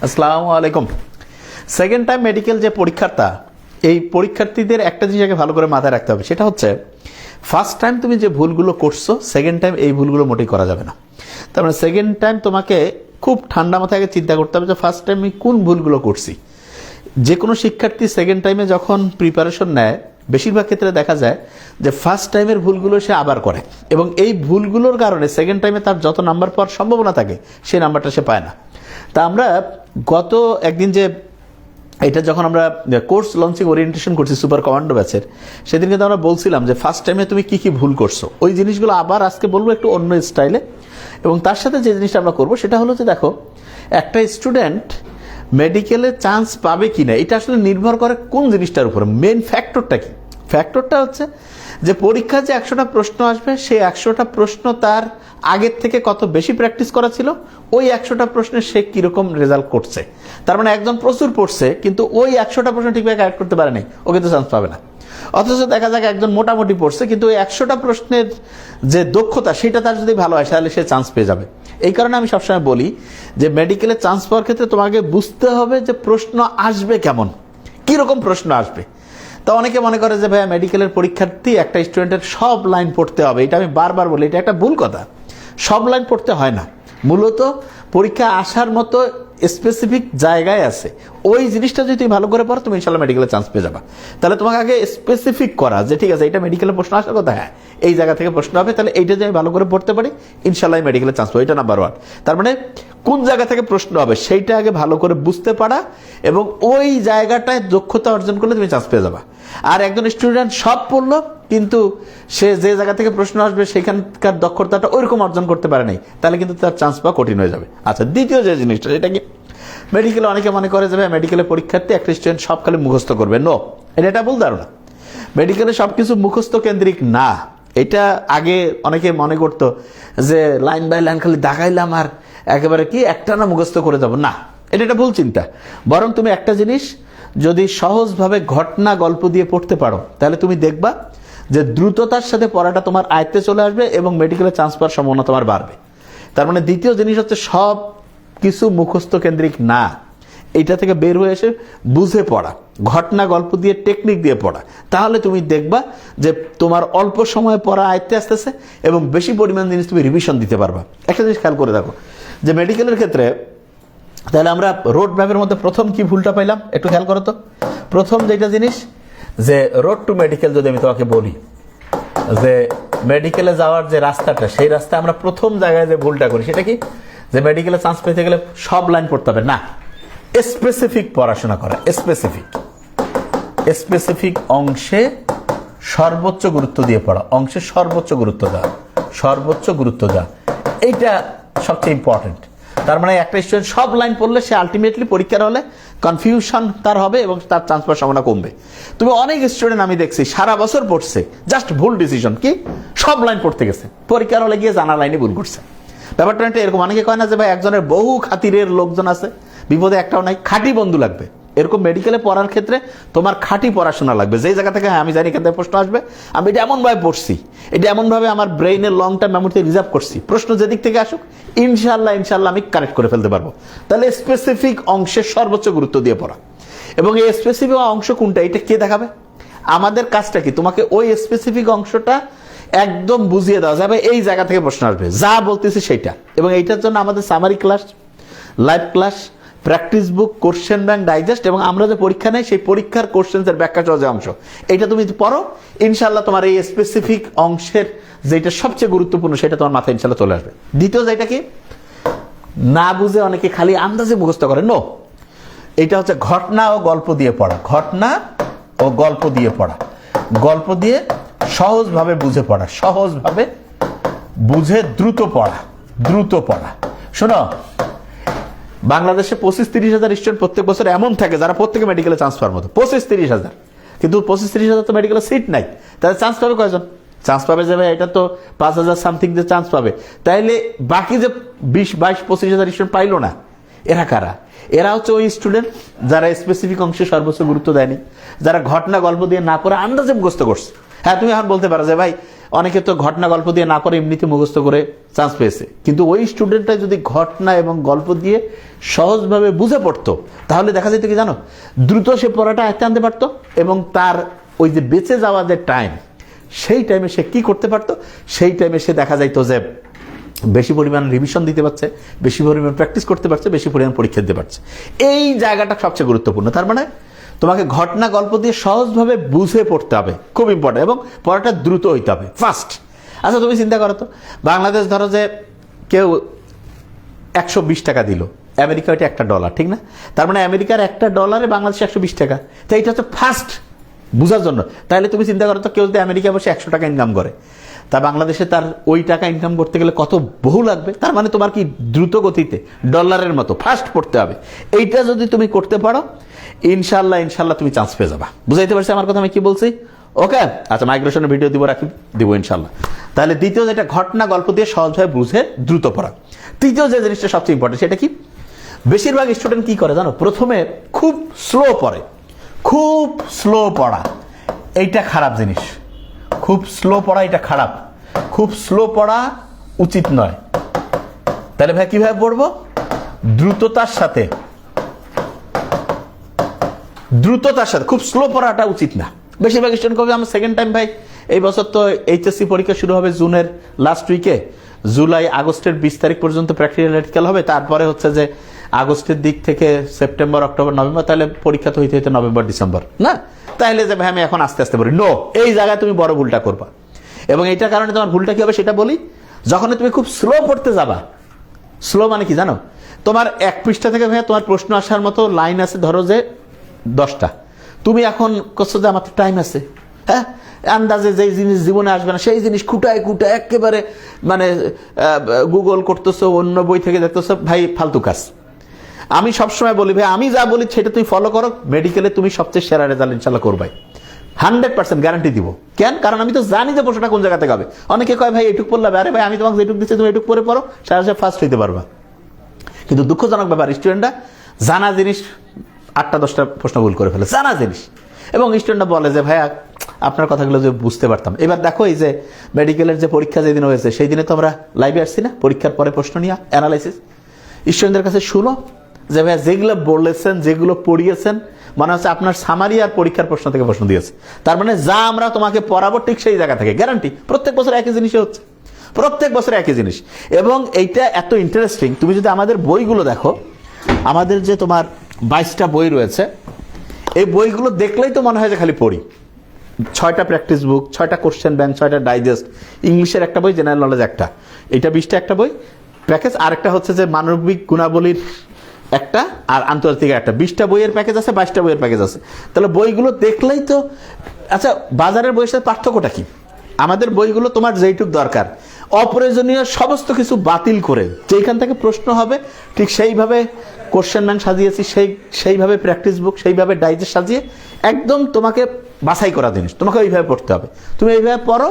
আসসালামু আলাইকুম। Second time medical যে পরীক্ষাটা, এই পরীক্ষার্থীদের একটা জিনিস আগে ভালো করে মাথায় রাখতে হবে, সেটা হচ্ছে ফার্স্ট টাইম তুমি যে ভুলগুলো করছো সেকেন্ড টাইম এই ভুলগুলো মোটেই করা যাবে না। তার মানে সেকেন্ড টাইম তোমাকে খুব ঠান্ডা মাথায় আগে চিন্তা করতে হবে যে ফার্স্ট টাইম আমি কোন ভুলগুলো করছি। যে কোনো শিক্ষার্থী সেকেন্ড টাইমে যখন প্রিপারেশন নেয় বেশিরভাগ ক্ষেত্রে দেখা যায় যে ফার্স্ট টাইমের ভুলগুলো সে আবার করে, এবং এই ভুলগুলোর কারণে সেকেন্ড টাইমে তার যত নাম্বার পাওয়ার সম্ভাবনা থাকে সেই নাম্বারটা সে পায় না। তা আমরা গত একদিন যে এটা যখন আমরা কোর্স লঞ্চিং ওরিয়েন্টেশন করছি সুপার কমান্ডো ব্যাচের, সেদিন কিন্তু আমরা বলছিলাম যে ফার্স্ট টাইমে তুমি কি কি ভুল করছো, ওই জিনিসগুলো আবার আজকে বলবো একটু অন্য স্টাইলে। এবং তার সাথে যে জিনিসটা আমরা করবো সেটা হলো যে দেখো, একটা স্টুডেন্ট মেডিকেলে চান্স পাবে কি না এটা আসলে নির্ভর করে কোন জিনিসটার উপরে। মেন ফ্যাক্টরটা কি? ফ্যাক্টরটা হচ্ছে যে পরীক্ষা যে 100টা প্রশ্ন আসবে সেই 100টা প্রশ্ন তার আগের থেকে কত বেশি প্র্যাকটিস করা ছিল, ওই 100টা প্রশ্নে সে কীরকম রেজাল্ট করছে। তার মানে একজন প্রচুর পড়ছে কিন্তু ওই 100টা প্রশ্ন ঠিকভাবে কারেক্ট করতে পারে নাই, ও কিন্তু চান্স পাবে না। অথচ দেখা যাক একজন মোটামুটি পড়ছে কিন্তু ওই 100টা প্রশ্নের যে দক্ষতা সেটা তার যদি ভালো হয় তাহলে সে চান্স পেয়ে যাবে। এই কারণে আমি সবসময় বলি যে মেডিকেলে চান্স পাওয়ার ক্ষেত্রে তোমাকে বুঝতে হবে যে প্রশ্ন আসবে কেমন, কীরকম প্রশ্ন আসবে। তো অনেকে মনে করে যে ভাইয়া মেডিকেলের পরীক্ষার্থী একটা স্টুডেন্টের সব লাইন পড়তে হবে, এটা আমি বারবার বলি, এটা একটা ভুল কথা। সব লাইন পড়তে হয় না, মূলত পরীক্ষা আসার মতো স্পেসিফিক জায়গায় আছে, ওই জিনিসটা যদি তুমি ভালো করে পড়ো তুমি ইনশাল্লাহ মেডিকেলে চান্স পেয়ে যাবা। তাহলে তোমাকে আগে স্পেসিফিক করা যে ঠিক আছে এটা মেডিকেলে প্রশ্ন আসার কথা, হ্যাঁ এই জায়গা থেকে প্রশ্ন হবে, তাহলে এইটা যদি আমি ভালো করে পড়তে পারি ইনশাল্লাহ মেডিকেলে চান্স পাবো, এটা নাম্বার 1। তার মানে কোন জায়গা থেকে প্রশ্ন হবে সেইটা আগে ভালো করে বুঝতে পারা এবং ওই জায়গাটায় দক্ষতা অর্জন করলে তুমি চান্স পেয়ে যাবা। আর একজন স্টুডেন্ট সব পড়লো কিন্তু সে যে জায়গা থেকে প্রশ্ন আসবে সেখানকার দক্ষতাটা ওইরকম অর্জন করতে পারে নাই, তাহলে কিন্তু তার চান্স পাওয়া কঠিন হয়ে যাবে। আচ্ছা, দ্বিতীয় যে জিনিসটা সেটা কি, মেডিকেলে অনেকে মনে করে যে মেডিকেলের পরীক্ষার্থী একটা স্টুডেন্ট সব খালি মুখস্থ করবে। নো, এটা ভুল ধারণা। মেডিকেলে সবকিছু মুখস্থ কেন্দ্রিক না। এটা আগে অনেকে মনে করতো যে লাইন বাই লাইন খালি দাগাইলাম আর একেবারে কি একটা না মুখস্থ করে যাবো, না, এটা ভুল চিন্তা। বরং তুমি একটা জিনিস যদি সহজভাবে ঘটনা গল্প দিয়ে পড়তে পারো তাহলে তুমি দেখবা যে দ্রুততার সাথে পড়াটা তোমার আয়ত্তে চলে আসবে এবং মেডিকেলে চান্স পাওয়ার সম্ভাবনা তোমার বাড়বে। তার মানে দ্বিতীয় জিনিস হচ্ছে সব কিছু মুখস্থ কেন্দ্রিক না, এইটা থেকে বের হয়ে এসে বুঝে পড়া, ঘটনা গল্প দিয়ে টেকনিক দিয়ে পড়া, তাহলে তুমি দেখবা যে তোমার অল্প সময় পড়া আয়ত্তে আসতেছে এবং বেশি পরিমাণ জিনিস তুমি রিভিশন দিতে পারবা। একটা জিনিস খেয়াল করে দেখো যে মেডিকেলের ক্ষেত্রে তাহলে আমরা রোড ম্যাপের মধ্যে প্রথম কি ভুলটা পাইলাম একটু খেয়াল করো তো। প্রথম যেটা জিনিস যে রোড টু মেডিকেল, যদি আমি তোমাকে বলি যে মেডিকেলে যাওয়ার যে রাস্তাটা, সেই রাস্তায় আমরা প্রথম জায়গায় যে ভুলটা করি সেটা কি, যে মেডিকেলে চান্স পেতে গেলে সব লাইন পড়তে হবে না, স্পেসিফিক পড়াশোনা করা, স্পেসিফিক অংশে সর্বোচ্চ গুরুত্ব দিয়ে পড়া, অংশে সর্বোচ্চ গুরুত্ব দেওয়া, এইটা সবচেয়ে ইম্পর্টেন্ট। তার মানে একটা স্টুডেন্ট সব লাইন পড়লে সে আলটিমেটলি পরীক্ষার হলে কনফিউশন তার হবে এবং তার চান্স পাওয়ার সম্ভাবনা কমবে। তুমি অনেক স্টুডেন্ট আমি দেখছি সারা বছর পড়ছে, জাস্ট ভুল ডিসিশন, কি সব লাইন পড়তে গেছে, পরীক্ষার হলে গিয়ে জানা লাইনে ভুল করছে। ব্যাপারটা এরকম, অনেকে কয় না যে ভাই একজনের বহু খাতিরের লোকজন আছে, বিপদে একটাও নাই, খাঁটি বন্ধু লাগবে। এরকম মেডিকেলে পড়ার ক্ষেত্রে তোমার খাঁটি পড়াশোনা লাগবে, যেই জায়গা থেকে হ্যাঁ আমি জানি এখান থেকে প্রশ্ন আসবে, আমি এটা এমনভাবে পড়ছি, এটা এমনভাবে আমার ব্রেইনের লং টার্ম মেমোরিতে রিজার্ভ করছি, প্রশ্ন যেদিক থেকে আসুক ইনশাল্লাহ আমি কারেক্ট করে ফেলতে পারবো। তাহলে স্পেসিফিক অংশের সর্বোচ্চ গুরুত্ব দিয়ে পড়া। এবং এই স্পেসিফিক অংশ কোনটা এটা কে দেখাবে? আমাদের কাজটা কি, তোমাকে ওই স্পেসিফিক অংশটা একদম বুঝিয়ে দেওয়া যাবে, এই জায়গা থেকে প্রশ্ন আসবে যা বলতেছি সেইটা। এবং এইটার জন্য আমাদের summary class, live class, practice book, question bank, digest এবং আমরা যে পরীক্ষা নেই সেই পরীক্ষার কোশ্চেন্সের ব্যাখ্যা সহ যে অংশ, এইটা তুমি পড়ো ইনশাল্লাহ তোমার এই স্পেসিফিক অংশের যেটা সবচেয়ে গুরুত্বপূর্ণ সেটা তোমার মাথায় ইনশাল্লাহ চলে আসবে। দ্বিতীয় যেটা কি, না বুঝে অনেকে খালি আন্দাজে মুখস্থ করে, নো, এটা হচ্ছে ঘটনা ও গল্প দিয়ে পড়া, গল্প দিয়ে সহজভাবে বুঝে পড়া, সহজভাবে বুঝে দ্রুত পড়া। শোনো, বাংলাদেশে 25-30 হাজার স্টুডেন্ট প্রত্যেক বছর এমন থাকে যারা প্রত্যেকে মেডিকেলে চান্স পাওয়ার মতো, 25-30 হাজার, কিন্তু 25-30 হাজার তো মেডিকেলে সিট নাই, তাহলে চান্স পাবে কয়জন? চান্স পাবে যাবে এটা তো 5,000 সামথিং যে চান্স পাবে, তাইলে বাকি যে 20-22-25 হাজার স্টুডেন্ট পাইলো না, এরা কারা? এরা হচ্ছে ওই স্টুডেন্ট যারা স্পেসিফিক অংশে সর্বোচ্চ গুরুত্ব দেয়নি, যারা ঘটনা গল্প দিয়ে না পড়ে আন্দাজে মুখস্থ করছে। হ্যাঁ, তুমি এখন বলতে পারো যে ভাই অনেকে তো ঘটনা গল্প দিয়ে না করে এমনিতে মুখস্থ করে চান্স পেয়েছে, কিন্তু ওই স্টুডেন্টটা যদি ঘটনা এবং গল্প দিয়ে সহজভাবে বুঝে পড়তো তাহলে দেখা যেত কি জানো, দ্রুত সে পড়াটা আয়ত্তে আনতে পারতো এবং তার ওই যে বেঁচে যাওয়া যে টাইম, সেই টাইমে সে কি করতে পারতো, সেই টাইমে সে দেখা যাইতো যে বেশি পরিমাণ রিভিশন দিতে পারছে, বেশি পরিমাণ প্র্যাকটিস করতে পারছে, বেশি পরিমাণ পরীক্ষা দিতে পারছে। এই জায়গাটা সবচেয়ে গুরুত্বপূর্ণ। তার মানে তোমাকে ঘটনা গল্প দিয়ে সহজভাবে বুঝে পড়তে হবে, খুব ইম্পর্টেন্ট, এবং পড়াটা দ্রুত হইতে হবে, ফাস্ট। আচ্ছা তুমি চিন্তা করো তো, বাংলাদেশ ধরো যে কেউ 120 টাকা দিল, আমেরিকা ওইটা $1, ঠিক না? তার মানে আমেরিকার $1 বাংলাদেশে 120 টাকা। তো এইটা হচ্ছে ফাস্ট বুঝার জন্য। তাহলে তুমি চিন্তা করো তো, কেউ যদি আমেরিকা বসে 100 টাকা ইনকাম করে, তা বাংলাদেশে তার ওই টাকা ইনকাম করতে গেলে কত বহু লাগবে। তার মানে তোমার কি দ্রুত গতিতে ডলারের মতো ফাস্ট পড়তে হবে। এইটা যদি তুমি করতে পারো, ইনশাল্লাহ ইনশাল্লাহ তুমি চান্স পেয়ে যাবা। বুঝাইতে পারছি আমার কথা আমি কি বলছি? ওকে, আচ্ছা মাইগ্রেশনের ভিডিও দিব ইনশাল্লাহ। তাহলে দ্বিতীয় যেটা, ঘটনা গল্প দিয়ে সহজভাবে বুঝে দ্রুত পড়া। তৃতীয় যে জিনিসটা সবচেয়ে ইম্পর্টেন্ট, সেটা কি? বেশিরভাগ স্টুডেন্ট কি করে জানো, প্রথমে খুব স্লো পড়ে, খুব স্লো পড়া। এইটা খারাপ জিনিস, খুব স্লো পড়া এটা খারাপ, খুব স্লো পড়া উচিত নয়। তাহলে ভাই কিভাবে পড়বো? দ্রুততার সাথে, দ্রুততার সাথে। খুব স্লো পড়াটা উচিত না। বেশিরভাগ স্টুডেন্ট কবে, আমার সেকেন্ড টাইম ভাই, এই বছর তো এইচএসসি পরীক্ষা শুরু হবে জুনের লাস্ট উইকে, জুলাই আগস্টের 20 তারিখ পর্যন্ত প্র্যাকটিক্যাল হবে, তারপরে হচ্ছে যে আগস্টের দিক থেকে সেপ্টেম্বর অক্টোবর নভেম্বর, তাহলে পরীক্ষা তো হইতে হইতে নভেম্বর ডিসেম্বর না। তাহলে যে ভাই আমি এখন আস্তে আস্তে পড়ি, নো, এই জায়গায় তুমি বড় ভুলটা করবা। এবং এইটার কারণে তোমার ভুলটা কি হবে সেটা বলি। যখন তুমি খুব স্লো পড়তে যাবা, স্লো মানে কি জানো, তোমার 1 পৃষ্ঠা থেকে ভাইয়া তোমার প্রশ্ন আসার মতো লাইন আছে ধরো যে 10টা, তুমি এখন করছো যে আমার তো টাইম আছে, হ্যাঁ, আন্দাজে যেই জিনিস জীবনে আসবে না সেই জিনিস খুঁটায় খুঁটায় একেবারে মানে গুগল করতেছো, অন্য বই থেকে দেখতেছো, ভাই ফালতু কাজ। আমি সবসময় বলি ভাই, আমি যা বলি সেটা তুমি ফলো করো, মেডিকেলে তুমি সবচেয়ে সেরা রেজাল্ট ইনশাল্লাহ করবাই, 100% গ্যারান্টি দিব। কেন? কারণ আমি তো জানি যে প্রশ্নটা কোন জায়গা থেকে হবে। অনেকে কয় ভাই এটুক পড়লে, আরে ভাই আমি তোমাকে যেটুক দিচ্ছি তুমি এটুক পরে পড়ো, সারা ফার্স্ট হইতে পারবা। কিন্তু দুঃখজনক ব্যাপার, স্টুডেন্টরা জানা জিনিস 8টা-10টা প্রশ্ন ভুল করে ফেলে, জানা জিনিস। এবং স্টুডেন্টরা বলে যে ভাইয়া আপনার কথাগুলো যে বুঝতে পারতাম। এবার দেখো, এই যে মেডিকেলের যে পরীক্ষা যেদিন হয়েছে সেই দিনে তো আমরা লাইভে আসছি না, পরীক্ষার পরে প্রশ্ন নিয়ে অ্যানালাইসিস। স্টুডেন্টদের কাছে শুনো যে ভাইয়া যেগুলো বলেছেন, যেগুলো পড়িয়েছেন, মনে হচ্ছে আপনার সামারি আর পরীক্ষার প্রশ্ন থেকে প্রশ্ন দিয়েছে। তার মানে যা আমরা তোমাকে পড়াবো ঠিক সেই জায়গা থেকে, গ্যারান্টি। প্রত্যেক বছর একই জিনিসই হচ্ছে, প্রত্যেক বছর একই জিনিস। এবং এইটা এত ইন্টারেস্টিং, তুমি যদি আমাদের বইগুলো দেখো, আমাদের যে তোমার 22টা বই রয়েছে, এই বইগুলো দেখলেই তো মনে হয় যে খালি পড়ি। 6টা প্র্যাকটিস বুক, 6টা কোশ্চেন ব্যাংক, 6টা ডাইজেস্ট, ইংলিশের একটা বই, জেনারেল নলেজ একটা, এটা 20টা একটা বই প্যাকেজ, আর একটা হচ্ছে যে মানবিক গুণাবলীর একটা, আর আন্তর্জাতিক একটা। 20টা বইয়ের প্যাকেজ আছে, 22টা বইয়ের প্যাকেজ আছে। তাহলে বইগুলো দেখলেই তো, আচ্ছা বাজারের বইয়ের সাথে পার্থক্যটা কি? আমাদের বইগুলো তোমার যেইটুক দরকার, অপ্রয়োজনীয় সমস্ত কিছু বাতিল করে যেখান থেকে প্রশ্ন হবে ঠিক সেইভাবে কোশ্চেন ব্যাংক সাজিয়েছি, সেইভাবে প্র্যাকটিস বুক, সেইভাবে ডাইজেস্ট সাজিয়ে একদম তোমাকে বাছাই করা জিনিস, তোমাকে ওইভাবে পড়তে হবে। তুমি এইভাবে পড়ো,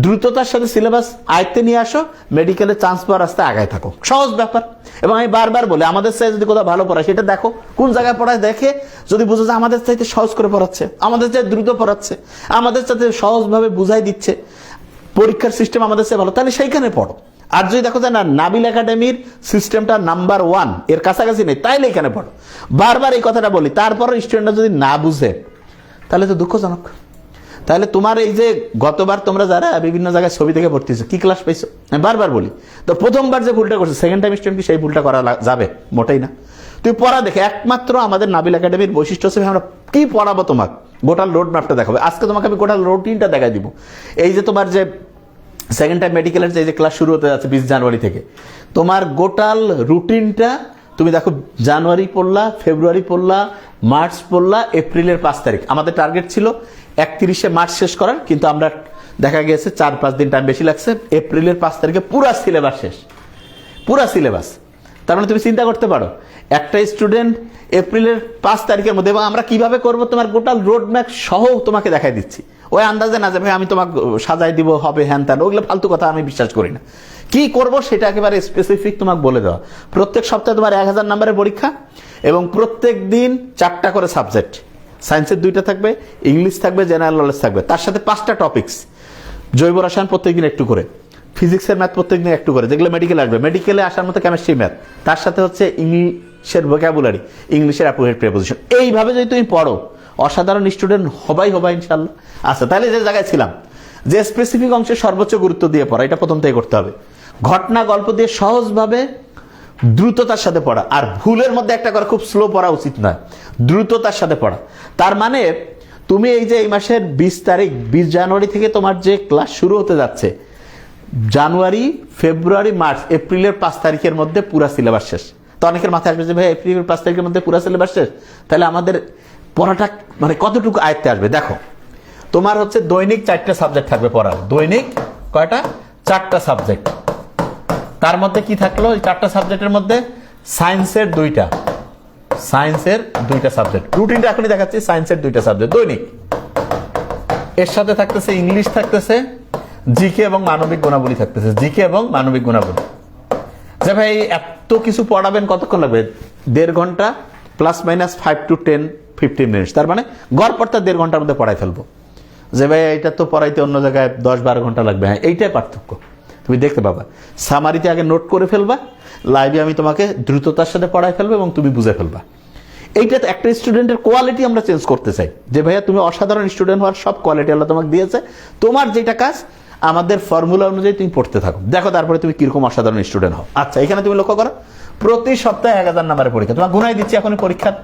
দ্রুততার সাথে সিলেবাস আয়ত্তে নিয়ে আসো, মেডিকেলে চান্স পাওয়ার রাস্তায় আগায় থাকো, সহজ ব্যাপার। এবং আমি বারবার বলি, আমাদের চাই যদি কোথাও ভালো পড়ায় সেটা দেখো, কোন জায়গায় পড়ায় দেখে যদি বুঝো যে আমাদের চাইতে সহজ করে পড়াচ্ছে, আমাদের চাইতে দ্রুত পড়াচ্ছে, আমাদের চাইতে সহজভাবে বুঝাই দিচ্ছে, পরীক্ষার সিস্টেম আমাদের চেয়ে ভালো, তাহলে সেইখানে পড়ো। আর যদি দেখো যে না, নাবিল একাডেমির সিস্টেমটা নাম্বার 1, এর কাছাকাছি নেই, তাইলে এখানে পড়ো। বারবার এই কথাটা বলি, তারপর স্টুডেন্টরা যদি না বুঝে তাহলে তো দুঃখজনক। তাহলে তোমার এই যে গতবার তোমরা যারা বিভিন্ন জায়গায় ছবি থেকে ভর্তিছো, কি ক্লাস পাইছো? আমি বারবার বলি, তো প্রথমবার যে ভুলটা করছো, সেকেন্ড টাইম স্টুডেন্ট কি সেই ভুলটা করা যাবে? মোটেই না। তুই পড়া দেখে, একমাত্র আমাদের নাবিল একাডেমির বৈশিষ্ট্য হচ্ছে আমরা কি পড়াবো, তোমাকে গোটাল রোড ম্যাপটা দেখাবে। আজকে তোমাকে আমি গোটাল রুটিনটা দেখাই দিব। এই যে তোমার যে সেকেন্ড টাইম মেডিকেলের যে ক্লাস শুরু হতে যাচ্ছে 20 জানুয়ারি থেকে, তোমার গোটাল রুটিনটা তুমি দেখো, জানুয়ারি পড়লা, ফেব্রুয়ারি পড়লা, মার্চ পড়লা, এপ্রিলের 5 তারিখ। আমাদের টার্গেট ছিল 31শে মার্চ শেষ করার, কিন্তু আমরা দেখা গেছে 4-5 দিন টাইম বেশি লাগছে, এপ্রিলের 5 তারিখে পুরা সিলেবাস শেষ, পুরা সিলেবাস। তার মানে তুমি চিন্তা করতে পারো, একটা স্টুডেন্ট এপ্রিলের 5 তারিখের মধ্যে, এবং আমরা কিভাবে করব তোমার গোটাল রোড ম্যাপ সহ তোমাকে দেখাই দিচ্ছি। ওই আন্দাজে না যে ভাই আমি তোমাকে সাজাই দিব, হবে হ্যান ত্যান, ওগুলো ফালতু কথা আমি বিশ্বাস করি না। কি করব সেটা একেবারে স্পেসিফিক তোমাকে বলে দেওয়া। প্রত্যেক সপ্তাহে তোমার 1000 নম্বরের পরীক্ষা, এবং প্রত্যেক দিন 4টা করে সাবজেক্ট, সায়েন্সের 2টা থাকবে, ইংলিশ থাকবে, জেনারেল নলেজ থাকবে, তার সাথে 5টা টপিকস। জৈব রসায়ন প্রত্যেকদিন একটু করে, ফিজিক্সের ম্যাথ প্রত্যেকদিন একটু করে, যেগুলো মেডিকেলে আসবে। মেডিকেলে আসার মতো কেমিস্ট্রি ম্যাথ, তার সাথে হচ্ছে ইংলিশের ভোকাবুলারি, ইংলিশের অ্যাপ্রোপ্রিয়েট প্রিপোজিশন। এইভাবে যদি তুমি পড়ো, অসাধারণ স্টুডেন্ট হবাই ইনশাল্লাহ। আচ্ছা, তাহলে যে জায়গায় ছিলাম, যে স্পেসিফিক অংশে সর্বোচ্চ গুরুত্ব দিয়ে পড়া, এটা প্রথম থেকে করতে হবে। ঘটনা গল্প দিয়ে সহজভাবে দ্রুততার সাথে পড়া। আর ভুলের মধ্যে একটা করে, খুব স্লো পড়া উচিত নয়, দ্রুততার সাথে পড়া। তার মানে তুমি এই যে এই মাসের 20 তারিখ, 20 জানুয়ারি থেকে তোমার যে ক্লাস শুরু হতে যাচ্ছে, জানুয়ারি, ফেব্রুয়ারি, মার্চ, এপ্রিলের 5 তারিখের মধ্যে পুরা সিলেবাস শেষ। তো অনেকের মাথায় আসবে যে ভাই এপ্রিলের 5 তারিখের মধ্যে পুরা সিলেবাস শেষ, তাহলে আমাদের পড়াটা মানে কতটুকু আয়ত্তে আসবে? দেখো, তোমার হচ্ছে দৈনিক 4টা সাবজেক্ট থাকবে পড়ার। দৈনিক কয়টা? 4টা সাবজেক্ট। তার মধ্যে কি থাকলো? এই 4টা সাবজেক্টের মধ্যে সায়েন্সের 2টা, সায়েন্সের 2টা সাবজেক্ট। রুটিনটা এখনই দেখাচ্ছি। সায়েন্সের 2টা সাবজেক্ট দৈনিক। এর সাথে থাকতেছে ইংলিশ, থাকতেছে জিকে এবং মানবিক গুণাবলী থাকতেছে, জিকে এবং মানবিক গুণাবলী। যে ভাই এত কিছু পড়াবেন, কতক্ষণ লাগবে? 1.5 ঘন্টা প্লাস মাইনাস 5 to 10-15 মিনিট। তার মানে গড় পড়তে 1.5 ঘন্টার মধ্যে পড়াই ফেলবো। যে ভাই এটা তো পড়াইতে অন্য জায়গায় 10-12 ঘন্টা লাগবে। হ্যাঁ, এইটাই পার্থক্য। তুমি দেখতে পাবা, সামারিতে আগে নোট করে ফেলবা, লাইভে আমি তোমাকে দ্রুততার সাথে পড়াই ফেলবো এবং তুমি বুঝে ফেলবা। এইটা তো একটা স্টুডেন্টের কোয়ালিটি আমরা চেঞ্জ করতে চাই, যে ভাইয়া তুমি অসাধারণ স্টুডেন্ট হওয়ার সব কোয়ালিটি আল্লাহ তোমাকে দিয়েছে। তোমার যেটা কাজ, আমাদের ফর্মুলা অনুযায়ী তুমি পড়তে থাকো, দেখো তারপরে তুমি কিরকম অসাধারণ স্টুডেন্ট হও। আচ্ছা, এখানে তুমি লক্ষ্য করো, প্রতি সপ্তাহে 1000 নাম্বারের পরীক্ষা। তোমার গুনাই দিচ্ছি এখন পরীক্ষার,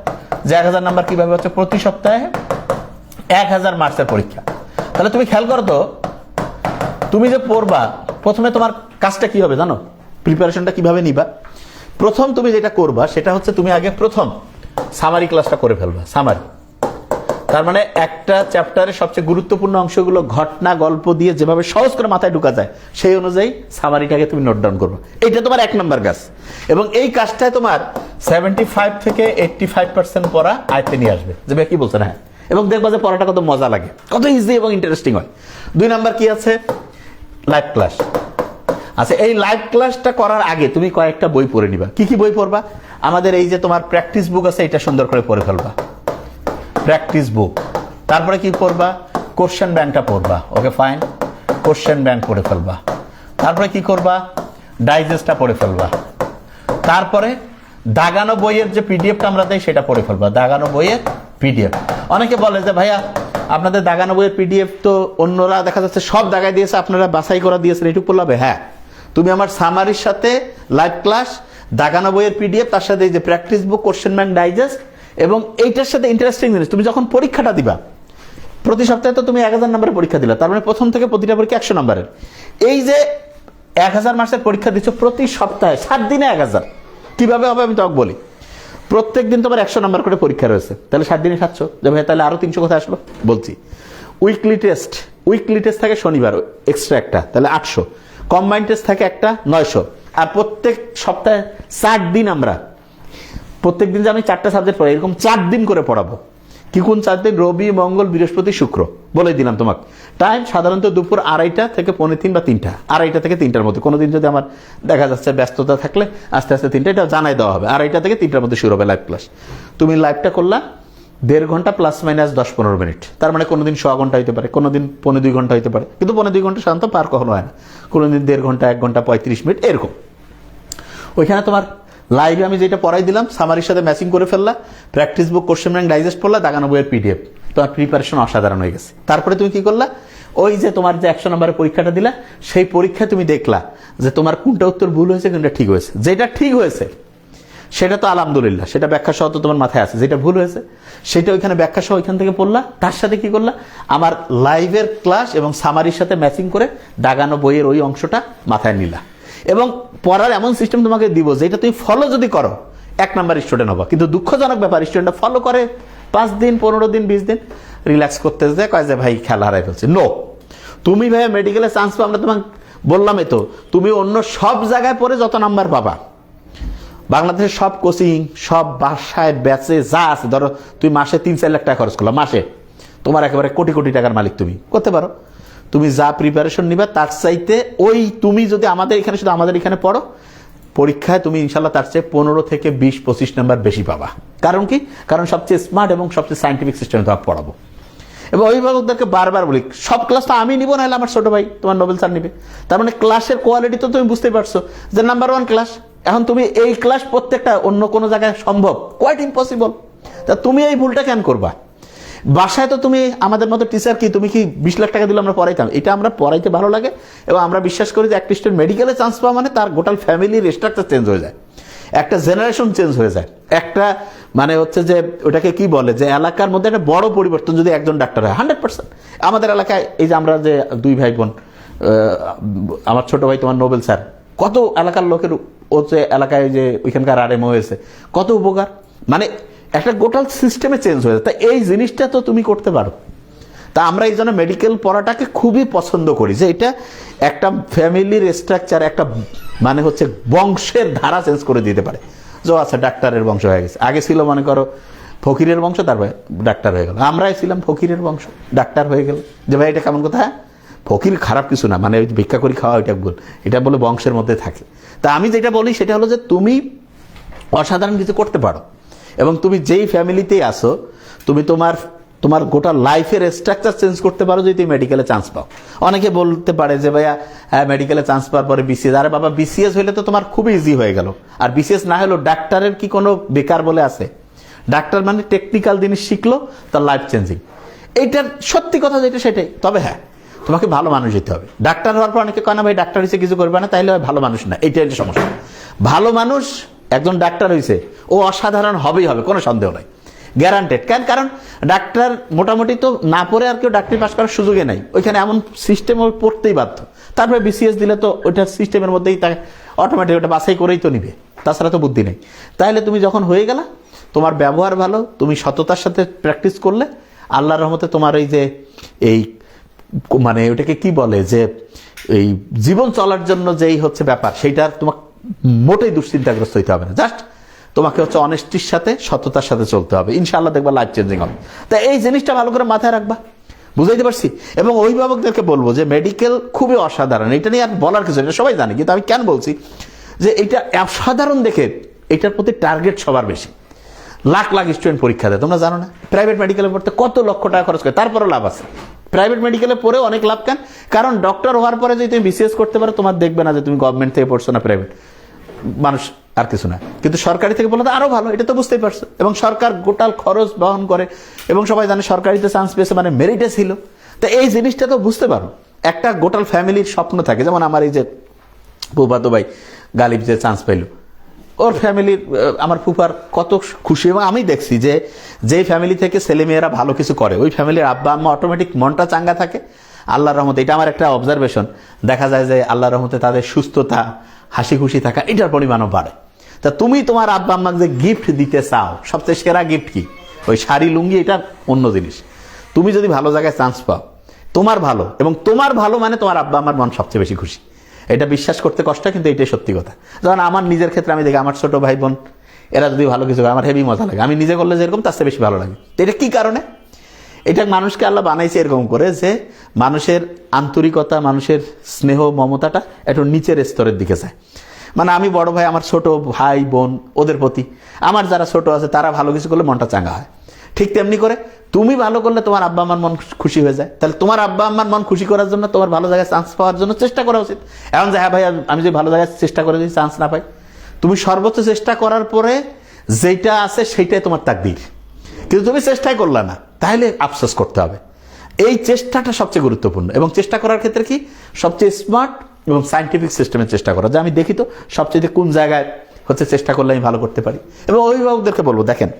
যে 1000 নাম্বার কিভাবে হচ্ছে। প্রতি সপ্তাহে 1000 মার্কসের পরীক্ষা। তাহলে তুমি খেয়াল করো তো, তুমি যে পড়বা, প্রথমে তোমার কাজটা কি হবে জানো? প্রিপারেশনটা কিভাবে নিবা? প্রথম তুমি যেটা করবা সেটা হচ্ছে, তুমি আগে প্রথম সামারি ক্লাসটা করে ফেলবা। সামারি তার মানে একটা চ্যাপ্টারের সবচেয়ে গুরুত্বপূর্ণ অংশগুলো ঘটনা গল্প দিয়ে যেভাবে সহজ করে মাথায় ঢুকা যায়, সেই অনুযায়ী সামারিটাকে তুমি নোট ডাউন করবে। এইটা তোমার 1 নম্বর কাজ। এবং এই কাজটায় তোমার 75 থেকে 85% পড়া আয়ত্তে নিয়ে আসবে। যে ভাই কি বলছেন? হ্যাঁ। এবং দেখবা যে পড়াটা কত মজা লাগে, কত ইজি এবং ইন্টারেস্টিং হয়। 2 নম্বর কি আছে? Live class. আচ্ছা, এই লাইভ ক্লাসটা করার আগে তুমি কয়েকটা বই পড়ে নিবা। কি কি বই পড়বা? আমাদের এই যে তোমার প্র্যাকটিস বুক আছে, এটা সুন্দর করে পড়ে ফেলবা, প্র্যাকটিস বুক। তারপরে কি পড়বা? কোশ্চেন ব্যাংকটা পড়বা। ওকে ফাইন, কোশ্চেন ব্যাংক পড়ে ফেলবা। তারপরে কি করবা? ডাইজেস্টটা পড়ে ফেলবা। তারপরে দাগানো বইয়ের যে পিডিএফটা আমরা দেই, সেটা পড়ে ফেলবা। দাগানো বইয়ের পিডিএফ। অনেকে বলে যে ভাইয়া আপনাদের দাগানো বইয়ের পিডিএফ তো অন্যরা দেখা যাচ্ছে সব দাগায় দিয়েছে, আপনারা বাছাই করা দিয়েছেন, এটুকু পড়লাবে। হ্যাঁ, তুমি আমার সামারির সাথে লাইভ ক্লাস, দাগানো বইয়ের পিডিএফ, তার সাথে এই যে practice book, question bank, digest, এবং এইটার সাথে ইন্টারেস্টিং জিনিস, তুমি যখন পরীক্ষাটা দিবা, প্রতি সপ্তাহে তো তুমি 1000 নম্বরের পরীক্ষা দিলা, তার মানে প্রথম থেকে প্রতিটা পরীক্ষা 100 নম্বরের। এই যে 1000 মার্কসের পরীক্ষা দিচ্ছ প্রতি সপ্তাহে, 7 দিনে 1000, কিভাবে হবে আমি তোমাকে বলি। প্রত্যেক দিন তোমার 100 নম্বর করে পরীক্ষা রয়েছে, তাহলে 7 দিনে 700, যে ভাই তাহলে আরো 300 কোথায় আসলো? বলছি, উইকলি টেস্ট থাকে শনিবার এক্সট্রা একটা, তাহলে 800। কম্বাইন্ড টেস্ট থাকে একটা, 900। আর প্রত্যেক সপ্তাহে 4 দিন আমরা, প্রত্যেক দিন যে আমি 4টা সাবজেক্ট পড়াই, এরকম 4 দিন করে পড়াবো। কি কোন 4 দিন? রবি, মঙ্গল, বৃহস্পতি, শুক্র। বলে দিলাম তোমাকে। টাইম সাধারণত দুপুর 2:30 থেকে 2:45 বা 3টা, 2:30 থেকে 3টার মধ্যে। কোনোদিন যদি আমার দেখা যাচ্ছে ব্যস্ততা থাকলে আস্তে আস্তে 3টা, এটা জানাই দেওয়া হবে। 2:30 থেকে 3টার মধ্যে শুরু হবে লাইভ ক্লাস। তুমি লাইভটা করলা 1.5 ঘন্টা প্লাস মাইনাস 10-15 মিনিট। তার মানে কোনোদিন 1.5 ঘন্টা হইতে পারে, কোনোদিন 1.25 ঘন্টা হইতে পারে, কিন্তু 1.25 ঘন্টা সাধারণত পার কখনো হয় না। কোনোদিন 1.5 ঘন্টা, 1 ঘন্টা 35 মিনিট এরকম। ওইখানে তোমার লাইভে আমি যেটা পড়াই দিলাম, সামারির সাথে ম্যাচিং করে ফেললা, practice book, question bank, digest পড়লা, দাগানো বইয়ের পিডিএফ, তোমার প্রিপারেশন অসাধারণ হয়ে গেছে। তারপরে তুমি কি করলা? ওই যে তোমার যে 100 নম্বরের পরীক্ষাটা দিলা, সেই পরীক্ষা তুমি দেখলা যে তোমার কোনটা উত্তর ভুল হয়েছে, কোনটা ঠিক হয়েছে। যেটা ঠিক হয়েছে সেটা তো আলহামদুলিল্লাহ, সেটা ব্যাখ্যা সহ তো তোমার মাথায় আছে। যেটা ভুল হয়েছে সেটা ওইখানে ব্যাখ্যা সহ ওইখান থেকে পড়লা। তার সাথে কি করলা? আমার লাইভের ক্লাস এবং সামারির সাথে ম্যাচিং করে দাগানো বইয়ের ওই অংশটা মাথায় নিলা। এবং পড়ার এমন সিস্টেম তোমাকে দিব, যেটা তুমি ফলো যদি করো 1 নাম্বার স্টুডেন্ট হবা। কিন্তু দুঃখজনক ব্যাপার, স্টুডেন্টরা ফলো করে 5 দিন, 15 দিন, 20 দিন, রিল্যাক্স করতে যায়, কয় যে ভাই খেলা হারাই ফেলছে। নো, তুমি ভাই মেডিকেলে চান্স পাও, আমরা তোমাকে বললামই তো, তুমি অন্য সব জায়গায় পড়ে যত নাম্বার পাবা, বাংলাদেশের সব কোচিং, সব বাসায়, ব্যাচে যা আছে, ধরো তুমি মাসে 3-4 লাখ টাকা খরচ করলা, মাসে তোমার একেবারে কোটি কোটি টাকার মালিক তুমি করতে পারো। তুমি যা প্রিপারেশন নিবা তার চাইতে, ওই তুমি যদি আমাদের এখানে, শুধু আমাদের এখানে পড়ো, পরীক্ষায় তুমি ইনশাল্লাহ তার চেয়ে 15 থেকে 20-25 নাম্বার বেশি পাবা। কারণ কি? কারণ সবচেয়ে স্মার্ট এবং সবচেয়ে সায়েন্টিফিক সিস্টেমে তোমাকে পড়াবো। এবং অভিভাবকদেরকে বারবার বলি, সব ক্লাস তো আমি নিব, নাহলে আমার ছোট ভাই তোমার নোবেল স্যার নিবে। তার মানে ক্লাসের কোয়ালিটি তো তুমি বুঝতেই পারছো যে নাম্বার 1 ক্লাস। এখন তুমি এই ক্লাস প্রত্যেকটা অন্য কোনো জায়গায় সম্ভব? Quite impossible. তা তুমি এই ভুলটা কেন করবা? বাসায় তো তুমি আমাদের মতো টিচার কি, তুমি কি 20 লাখ টাকা দিলে আমরা পড়াইতাম? এটা আমরা পড়াইতে ভালো লাগে এবং আমরা বিশ্বাস করি যে একটা স্টুডেন্ট মেডিকেলে চান্স পাওয়া মানে তার গোটাল ফ্যামিলির স্ট্রাকচার চেঞ্জ হয়ে যায়, একটা জেনারেশন চেঞ্জ হয়ে যায়, একটা মানে হচ্ছে যে ওটাকে কি বলে, যে এলাকার মধ্যে একটা বড় পরিবর্তন যদি একজন ডাক্তার হয় 100%। আমাদের এলাকায় এই যে আমরা যে 2 ভাই বোন, আমার ছোট ভাই তোমার নোবেল স্যার, কত এলাকার লোকের হচ্ছে এলাকায় যে ওইখানকার আরএমও হয়েছে, কত উপকার, মানে একটা গোটাল সিস্টেমে চেঞ্জ হয়ে যায়। তা এই জিনিসটা তো তুমি করতে পারো। তা আমরা এই জন্য মেডিকেল পড়াটাকে খুবই পছন্দ করি, যে এটা একটা ফ্যামিলির স্ট্রাকচার, একটা মানে হচ্ছে বংশের ধারা চেঞ্জ করে দিতে পারে। যে আচ্ছা ডাক্তারের বংশ হয়ে গেছে, আগে ছিল মনে করো ফকিরের বংশ, তারপরে ডাক্তার হয়ে গেল, আমরাই ছিলাম ফকিরের বংশ, ডাক্তার হয়ে গেল। যে ভাই এটা কেমন কথা? হ্যাঁ, ফকির খারাপ কিছু না, মানে ভিক্ষা করি খাওয়া এটা ভুল, এটা বলে বংশের মধ্যে থাকে। তা আমি যেটা বলি সেটা হলো যে তুমি অসাধারণ কিছু করতে পারো, এবং তুমি যেই ফ্যামিলিতেই আসো তুমি তোমার গোটা লাইফের স্ট্রাকচার চেঞ্জ করতে পারো যদি তুমি মেডিকেলে চান্স পাও। অনেকে বলতে পারে যে ভাইয়া হ্যাঁ মেডিকেলে চান্স পাওয়ার পরে বিসিএস, আরে বাবা বিসিএস হইলে তো তোমার খুবই ইজি হয়ে গেল। আর বিসিএস না হলেও ডাক্তারের কি কোনো বেকার বলে আছে? ডাক্তার মানে টেকনিক্যাল জিনিস শিখলো, তার লাইফ চেঞ্জিং। এইটার সত্যি কথা যেটা সেটাই। তবে হ্যাঁ, তোমাকে ভালো মানুষ হতে হবে। ডাক্তার হওয়ার পর অনেকে কয় না ভাই ডাক্তার হয়েছে কিছু করবে না, তাইলে ভালো মানুষ না। এইটাই সমস্যা। ভালো মানুষ একজন ডাক্তার হয়েছে, ও অসাধারণ হবেই হবে, কোনো সন্দেহ নাই, গ্যারান্টেড। কেন? কারণ ডাক্তার মোটামুটি তো না পড়ে আর কেউ ডাক্তারি পাস করার সুযোগে নাই, ওইখানে এমন সিস্টেম পড়তেই বাধ্য। তারপরে বিসিএস দিলে তো ওইটার সিস্টেমের মধ্যেই তাকে অটোমেটিক ওটা বাছাই করেই তো নিবে, তাছাড়া তো বুদ্ধি নেই। তাহলে তুমি যখন হয়ে গেলা, তোমার ব্যবহার ভালো, তুমি সততার সাথে প্র্যাকটিস করলে, আল্লাহর রহমতে তোমার এই যে এই মানে ওটাকে কি বলে, যে এই জীবন চলার জন্য যেই হচ্ছে ব্যাপার, সেইটার তোমার মোটেই দুশ্চিন্তাগ্রস্ত হইতে হবে না। জাস্ট তোমাকে হচ্ছে অনেস্টির সাথে, সততার সাথে চলতে হবে, ইনশাআল্লাহ দেখবা লাইফ চেঞ্জিং হবে। তাই এই জিনিসটা ভালো করে মাথায় রাখবা, বুঝাইতে পারছি? এবং অভিভাবকদেরকে বলবো যে মেডিকেল খুবই অসাধারণ, এটা নিয়ে আর বলার কিছু, এটা সবাই জানে, কিন্তু আমি কেন বলছি যে এটা অসাধারণ দেখে এটার প্রতি টার্গেট সবার বেশি। লাখ লাখ স্টুডেন্ট পরীক্ষা দেয়, তোমরা জানো না? প্রাইভেট মেডিকেলে পড়তে কত লক্ষ টাকা খরচ করে, তারপরও লাভ আছে। প্রাইভেট মেডিকেলে পড়েও অনেক লাভ। কেন? কারণ ডক্টর হওয়ার পরে যদি তুমি বিসিএস করতে পারো, তোমার দেখবে না যে তুমি গভর্নমেন্ট থেকে পড়ছো না প্রাইভেট, মানুষ আর কিছু না। কিন্তু সরকারি থেকে বলে তো আরো ভালো, এটা তো বুঝতেই পারছো। এবং সরকার গোটাল খরচ বহন করে, এবং সবাই জানে সরকারিতে চান্স পেয়েছে মানে মেরিটে ছিল। তো এই জিনিসটা তো বুঝতে পারো, একটা গোটাল ফ্যামিলির স্বপ্ন থাকে। যেমন আমার এই যে ফুফাতো ভাই গালিব যে চান্স পাইল, ওর ফ্যামিলির, আমার ফুফার কত খুশি। এবং আমি দেখছি যে যেই ফ্যামিলি থেকে ছেলেমেয়েরা ভালো কিছু করে, ওই ফ্যামিলির আব্বা আম্মা অটোমেটিক মনটা চাঙ্গা থাকে। আল্লাহর রহমতে, এটা আমার একটা অবজারভেশন, দেখা যায় যে আল্লাহর রহমতে তাদের সুস্থতা, হাসি খুশি থাকা, এটার পরিমাণও বাড়ে। তা তুমি তোমার আব্বা আম্মাকে যে গিফট দিতে চাও, সবচেয়ে সেরা গিফট কি? ওই শাড়ি লুঙ্গি, এটা অন্য জিনিস। তুমি যদি ভালো জায়গায় চান্স পাও, তোমার ভালো, এবং তোমার ভালো মানে তোমার আব্বা আম্মার মন সবচেয়ে বেশি খুশি। এটা বিশ্বাস করতে কষ্ট, কিন্তু এটাই সত্যি কথা। যখন আমার নিজের ক্ষেত্রে আমি দেখি আমার ছোট ভাই বোন এরা যদি ভালো কিছু করে, আমার হেভি মজা লাগে। আমি নিজে করলে যেরকম, তার চেয়ে বেশি ভালো লাগে। এটা কি কারণে? এটা মানুষকে আল্লাহ বানাইছে এরকম করে যে মানুষের আন্তরিকতা, মানুষের স্নেহ মমতাটা একটু নিচের স্তরের দিকে যায়। মানে আমি বড় ভাই, আমার ছোট ভাই বোন, ওদের প্রতি আমার যারা ছোট আছে তারা ভালো কিছু করলে মনটা চাঙ্গা হয়। ঠিক তেমনি করে তুমি ভালো করলে তোমার আব্বা আম্মার মন খুশি হয়ে যায়। তাহলে তোমার আব্বা আম্মার মন খুশি করার জন্য তোমার ভালো জায়গায় চান্স পাওয়ার জন্য চেষ্টা করা উচিত। এখন যে হ্যাঁ ভাই আমি যদি ভালো জায়গায় চেষ্টা করে যদি চান্স না পাই, তুমি সর্বোচ্চ চেষ্টা করার পরে যেটা আছে সেইটাই তোমার তাকদীর। কিন্তু তুমি চেষ্টাই করলা না, তাহলে আফসোস করতে হবে। এই চেষ্টাটা সবচেয়ে গুরুত্বপূর্ণ। এবং চেষ্টা করার ক্ষেত্রে কি সবচেয়ে স্মার্ট এবং সায়েন্টিফিক সিস্টেমে চেষ্টা করা, যে আমি দেখি তো সবচেয়ে কোন জায়গায় হচ্ছে চেষ্টা করলে আমি ভালো করতে পারি। এবং অভিভাবকদেরকে বলবো, দেখেন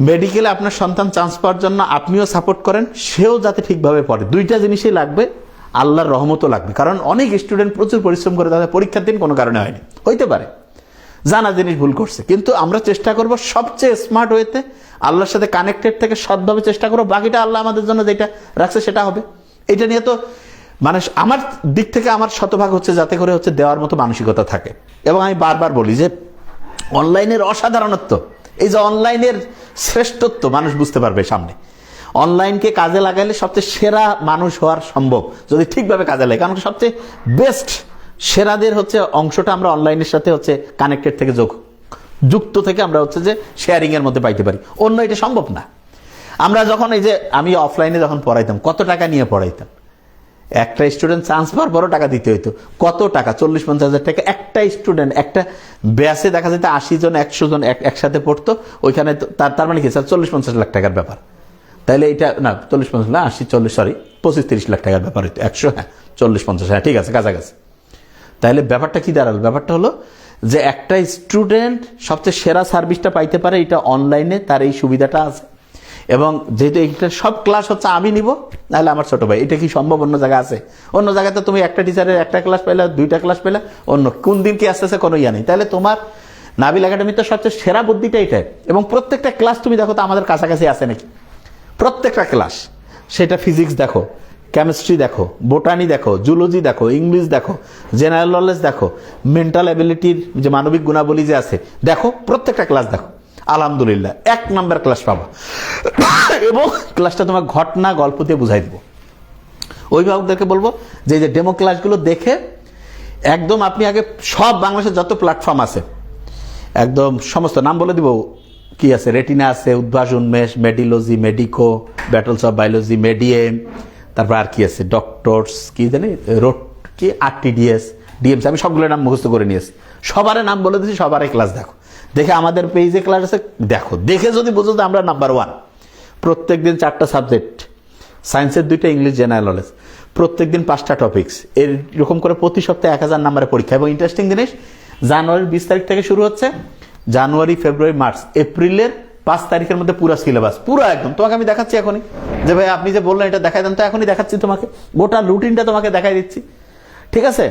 মেডিকেলে আপনার সন্তান চান্স পাওয়ার জন্য আপনিও সাপোর্ট করেন, সেও যাতে ঠিকভাবে পড়ে। দুইটা জিনিসই লাগবে, আল্লাহর রহমতও লাগবে। কারণ অনেক স্টুডেন্ট প্রচুর পরিশ্রম করে তাদের পরীক্ষার দিন কোনো কারণে হয়নি, হইতে পারে জানা জিনিস ভুল করছে, কিন্তু আমরা চেষ্টা করব সবচেয়ে স্মার্ট ওয়েতে, আল্লাহর সাথে কানেক্টেড থেকে সৎভাবে চেষ্টা করবো। বাকিটা আল্লাহ আমাদের জন্য যেটা রাখছে সেটা হবে। এটা নিয়ে তো মানে আমার দিক থেকে আমার শতভাগ হচ্ছে যাতে করে হচ্ছে দেওয়ার মতো মানসিকতা থাকে। এবং আমি বারবার বলি যে অনলাইনের অসাধারণত্ব, এই যে অনলাইনের শ্রেষ্ঠত্ব মানুষ বুঝতে পারবে সামনে। অনলাইনকে কাজে লাগাইলে সবচেয়ে সেরা মানুষ হওয়ার সম্ভব যদি ঠিকভাবে কাজে লাগে। কারণ সবচেয়ে বেস্ট সেরাদের হচ্ছে অংশটা আমরা অনলাইনের সাথে হচ্ছে কানেক্টেড থেকে যুক্ত থেকে আমরা হচ্ছে যে শেয়ারিং এর মধ্যে পাইতে পারি। অন্য এটা সম্ভব না। আমরা যখন এই যে আমি অফলাইনে যখন পড়াইতাম, কত টাকা নিয়ে পড়াইতাম? একটা স্টুডেন্ট চান্স পাওয়ার পরও টাকা দিতে হইতো। কত টাকা? 40-50 হাজার টাকা একটা স্টুডেন্ট। একটা ব্যাচে দেখা যেত 80 জন 100 জন একসাথে পড়তো, ওইখানে তার মানে কি স্যার 40-50 লাখ টাকার ব্যাপার। তাইলে এটা না 40-50 না 80-40 সরি 25-30 লাখ টাকার ব্যাপার হইতো। 100 হ্যাঁ 40-50 হ্যাঁ ঠিক আছে কাছাকাছি। তাহলে ব্যাপারটা কি দাঁড়ালো? ব্যাপারটা হলো যে একটা স্টুডেন্ট সবচেয়ে সেরা সার্ভিসটা পাইতে পারে, এটা অনলাইনে তার এই সুবিধাটা আছে। এবং যেহেতু এইটা সব ক্লাস হচ্ছে আমি নিব, নাহলে আমার ছোট ভাই, এটা কি সম্ভব অন্য জায়গায় আছে? অন্য জায়গাতে তুমি একটা টিচারের একটা ক্লাস পেলে, 2টা ক্লাস পেলে, অন্য কোন দিন কি আসতেছে কোনো ইয়া নেই। তাহলে তোমার নাবিল একাডেমিতে সবচেয়ে সেরা বুদ্ধিটা এটাই। এবং প্রত্যেকটা ক্লাস তুমি দেখো তো আমাদের কাছাকাছি আছে নাকি? প্রত্যেকটা ক্লাস, সেটা ফিজিক্স দেখো, কেমিস্ট্রি দেখো, বোটানি দেখো, জুলজি দেখো, ইংলিশ দেখো, জেনারেল নলেজ দেখো, মেন্টাল অ্যাবিলিটির যে মানবিক গুণাবলী যে আছে দেখো, প্রত্যেকটা ক্লাস দেখো, আলহামদুলিল্লাহ 1 নাম্বার ক্লাস পাবা। এবং ক্লাসটা তোমার ঘটনা গল্প দিয়ে বুঝাই দেবো। অভিভাবকদেরকে বলবো যে এই যে ডেমো ক্লাসগুলো দেখে একদম আপনি আগে সব বাংলাদেশের যত প্ল্যাটফর্ম আছে একদম সমস্ত নাম বলে দিব, কি আছে, রেটিনা আছে, উদ্ভাস উন্মেষ, মেডিলজি, মেডিকো, ব্যাটলস অফ বায়োলজি, মেডিএম, তারপর আর কি আছে, ডক্টরস কি জানি, রোড কি, আরটিডিএস, ডিএমসি, আমি সবগুলোর নাম মুখস্থ করে নিয়েছি। সবার নাম বলে দিচ্ছি, সবারই ক্লাস দেখো। দেখে আমাদের পেজে ক্লাস আছে দেখো, দেখে যদি বুঝো যে আমরা নাম্বার 1। প্রত্যেক দিন 4টা সাবজেক্ট, সায়েন্সের 2টা, ইংলিশ, জেনারেল নলেজ, প্রত্যেক দিন 5টা টপিক্স, এরকম করে প্রতি সপ্তাহে 1000 নাম্বারের পরীক্ষা। এবং ইন্টারেস্টিং জিনিস, জানুয়ারির 20 তারিখ থেকে শুরু হচ্ছে, জানুয়ারি, ফেব্রুয়ারি, মার্চ, এপ্রিলের 5 তারিখের মধ্যে পুরো সিলেবাস, পুরো একদম তোমাকে আমি দেখাচ্ছি এখনই। যে ভাই আপনি যে বললেন এটা দেখাই দেন, তো এখনই দেখাচ্ছি তোমাকে, গোটা রুটিনটা তোমাকে দেখাই দিচ্ছি, ঠিক আছে?